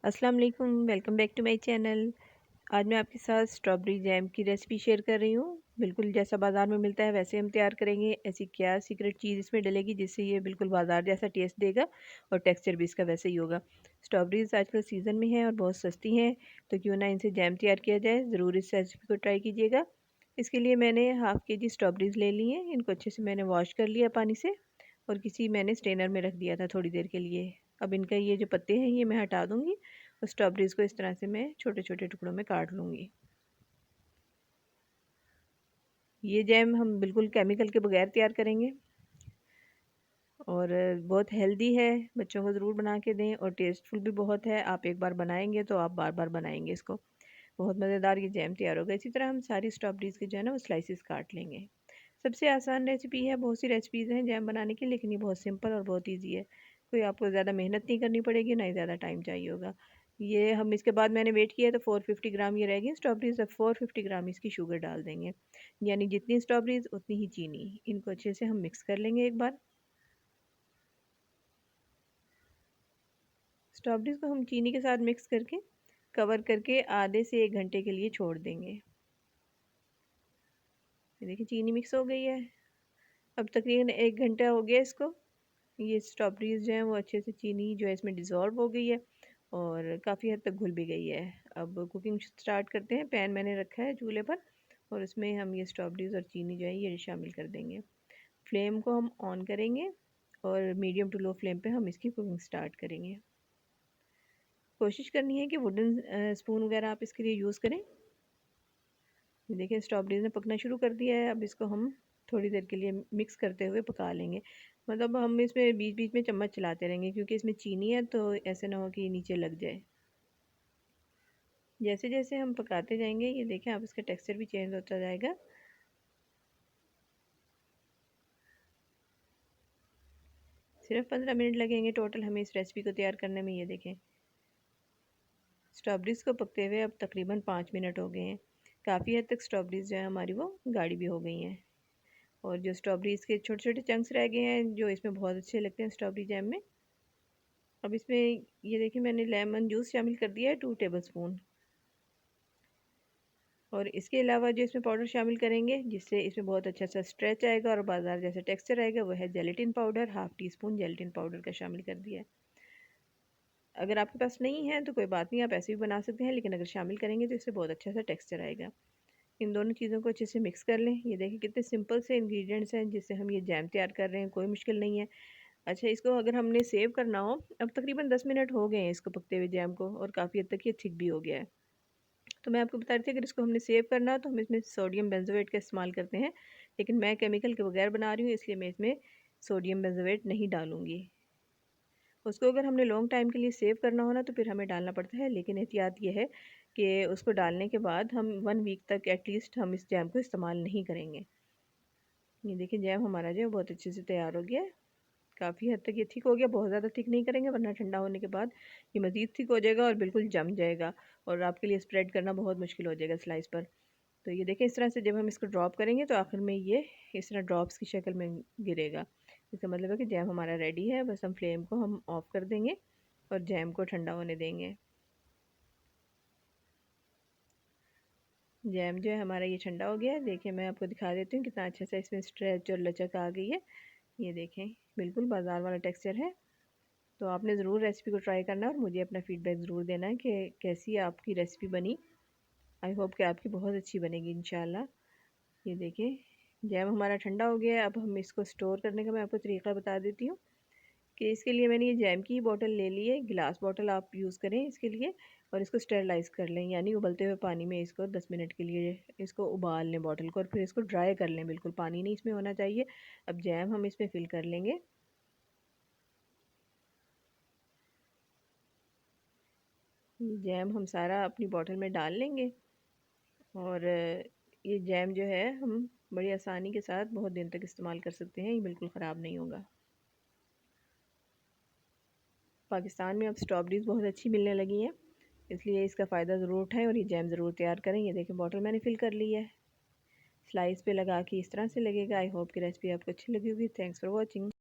अस्सलाम वालेकुम, welcome back to my channel. आज मैं आपके साथ स्ट्रॉबेरी जैम की रेसिपी शेयर कर रही हूँ। बिल्कुल जैसा बाज़ार में मिलता है वैसे हम तैयार करेंगे। ऐसी क्या सीक्रेट चीज़ इसमें डलेगी जिससे ये बिल्कुल बाज़ार जैसा टेस्ट देगा और टेक्सचर भी इसका वैसे ही होगा। स्ट्रॉबेरीज़ आजकल सीज़न में है और बहुत सस्ती हैं, तो क्यों ना इनसे जैम तैयार किया जाए। ज़रूर इस रेसिपी को ट्राई कीजिएगा। इसके लिए मैंने हाफ़ के जी स्ट्रॉबेरीज़ ले ली हैं। इनको अच्छे से मैंने वॉश कर लिया पानी से और किसी मैंने स्ट्रेनर में रख दिया था थोड़ी देर के लिए। अब इनका ये जो पत्ते हैं ये मैं हटा दूँगी। तो स्ट्रॉबेरीज़ को इस तरह से मैं छोटे छोटे टुकड़ों में काट लूँगी। ये जैम हम बिल्कुल केमिकल के बगैर तैयार करेंगे और बहुत हेल्दी है। बच्चों को ज़रूर बना के दें और टेस्टफुल भी बहुत है। आप एक बार बनाएंगे तो आप बार बार बनाएंगे इसको। बहुत मज़ेदार ये जैम तैयार होगा। इसी तरह हम सारी स्ट्रॉबेरीज़ के जो है ना वो स्लाइसिस काट लेंगे। सबसे आसान रेसिपी है। बहुत सी रेसिपीज़ हैं जैम बनाने की, लेकिन ये बहुत सिंपल और बहुत ईजी है। कोई आपको ज़्यादा मेहनत नहीं करनी पड़ेगी, ना ही ज़्यादा टाइम चाहिए होगा। ये हम इसके बाद मैंने वेट किया तो 450 ग्राम ये रह गई स्ट्रॉबेरीज़। अब 450 ग्राम इसकी शुगर डाल देंगे, यानी जितनी स्ट्रॉबेरीज़ उतनी ही चीनी। इनको अच्छे से हम मिक्स कर लेंगे एक बार। स्ट्रॉबेरीज़ को हम चीनी के साथ मिक्स करके कवर करके आधे से 1 घंटे के लिए छोड़ देंगे। ये देखिए चीनी मिक्स हो गई है। अब तकरीबन 1 घंटा हो गया इसको। ये स्ट्रॉबेरीज़ जो हैं वो अच्छे से चीनी जो है इसमें डिज़ोल्व हो गई है और काफ़ी हद तक घुल भी गई है। अब कुकिंग स्टार्ट करते हैं। पैन मैंने रखा है चूल्हे पर और उसमें हम ये स्ट्रॉबेरीज़ और चीनी जो है ये शामिल कर देंगे। फ्लेम को हम ऑन करेंगे और मीडियम टू लो फ्लेम पे हम इसकी कुकिंग स्टार्ट करेंगे। कोशिश करनी है कि वुडन स्पून वगैरह आप इसके लिए यूज़ करें। देखिए स्ट्रॉबेरीज़ ने पकना शुरू कर दिया है। अब इसको हम थोड़ी देर के लिए मिक्स करते हुए पका लेंगे। मतलब हम इसमें बीच बीच में चम्मच चलाते रहेंगे क्योंकि इसमें चीनी है, तो ऐसे ना हो कि नीचे लग जाए। जैसे जैसे हम पकाते जाएंगे ये देखें आप इसका टेक्सचर भी चेंज होता जाएगा। सिर्फ 15 मिनट लगेंगे टोटल हमें इस रेसिपी को तैयार करने में। ये देखें स्ट्रॉबेरीज़ को पकते हुए अब तकरीबन 5 मिनट हो गए हैं। काफ़ी हद तक स्ट्रॉबेरीज़ जो है हमारी वो गाढ़ी भी हो गई हैं और जो स्ट्रॉबेरीज़ के छोटे छोटे चंक्स रह गए हैं जो इसमें बहुत अच्छे लगते हैं स्ट्रॉबेरी जैम में। अब इसमें ये देखिए मैंने लेमन जूस शामिल कर दिया है 2 टेबल स्पून। और इसके अलावा जो इसमें पाउडर शामिल करेंगे जिससे इसमें बहुत अच्छा सा स्ट्रेच आएगा और बाजार जैसा टेक्सचर आएगा, वो है gelatin powder. Half teaspoon gelatin powder का शामिल कर दिया है। अगर आपके पास नहीं है तो कोई बात नहीं, आप ऐसे भी बना सकते हैं, लेकिन अगर शामिल करेंगे तो इससे बहुत अच्छा सा टेक्सचर आएगा। इन दोनों चीज़ों को अच्छे से मिक्स कर लें। ये देखिए कितने सिंपल से इंग्रेडिएंट्स हैं जिससे हम ये जैम तैयार कर रहे हैं, कोई मुश्किल नहीं है। अच्छा इसको अगर हमने सेव करना हो, अब तकरीबन 10 मिनट हो गए हैं इसको पकते हुए जैम को और काफ़ी हद तक ये थिक भी हो गया है। तो मैं आपको बता रही थी अगर इसको हमने सेव करना हो तो हम इसमें सोडियम बेंजोएट का इस्तेमाल करते हैं, लेकिन मैं केमिकल के बगैर बना रही हूँ इसलिए मैं इसमें सोडियम बेंजोएट नहीं डालूँगी। उसको अगर हमने लॉन्ग टाइम के लिए सेव करना हो ना तो फिर हमें डालना पड़ता है, लेकिन एहतियात ये है कि उसको डालने के बाद हम 1 वीक तक एटलीस्ट हम इस जैम को इस्तेमाल नहीं करेंगे। ये देखिए जैम हमारा जो है बहुत अच्छे से तैयार हो गया है। काफ़ी हद तक ये थिक हो गया। बहुत ज़्यादा थिक नहीं करेंगे वरना ठंडा होने के बाद ये मज़ीद थिक हो जाएगा और बिल्कुल जम जाएगा और आपके लिए स्प्रेड करना बहुत मुश्किल हो जाएगा स्लाइस पर। तो ये देखें इस तरह से जब हम इसको ड्रॉप करेंगे तो आखिर में ये इस तरह ड्रॉप्स की शक्ल में गिरेगा। इसका मतलब है कि जैम हमारा रेडी है। बस हम फ्लेम को हम ऑफ़ कर देंगे और जैम को ठंडा होने देंगे। जैम जो है हमारा ये ठंडा हो गया है। देखिए मैं आपको दिखा देती हूँ कितना अच्छा सा इसमें स्ट्रेच और लचक आ गई है। ये देखें बिल्कुल बाजार वाला टेक्सचर है। तो आपने ज़रूर रेसिपी को ट्राई करना और मुझे अपना फ़ीडबैक ज़रूर देना है कि कैसी आपकी रेसिपी बनी। आई होप कि आपकी बहुत अच्छी बनेगी इंशाल्लाह। ये देखिए जैम हमारा ठंडा हो गया है। अब हम इसको स्टोर करने का मैं आपको तरीका बता देती हूँ कि इसके लिए मैंने ये जैम की बोतल ले ली है। गिलास बोतल आप यूज़ करें इसके लिए और इसको स्टेरलाइज़ कर लें, यानी उबलते हुए पानी में इसको 10 मिनट के लिए इसको उबाल लें बॉटल को और फिर इसको ड्राई कर लें। बिल्कुल पानी नहीं इसमें होना चाहिए। अब जैम हम इसमें फ़िल कर लेंगे। ये जैम हम सारा अपनी बॉटल में डाल लेंगे और ये जैम जो है हम बड़ी आसानी के साथ बहुत दिन तक इस्तेमाल कर सकते हैं। ये बिल्कुल ख़राब नहीं होगा। पाकिस्तान में अब स्ट्रॉबेरीज़ बहुत अच्छी मिलने लगी हैं, इसलिए इसका फ़ायदा ज़रूर उठाएं और ये जैम ज़रूर तैयार करें। ये देखें बॉटल मैंने फ़िल कर ली है। स्लाइस पे लगा के इस तरह से लगेगा। आई होप कि रेसिपी आपको अच्छी लगी होगी। Thanks for watching.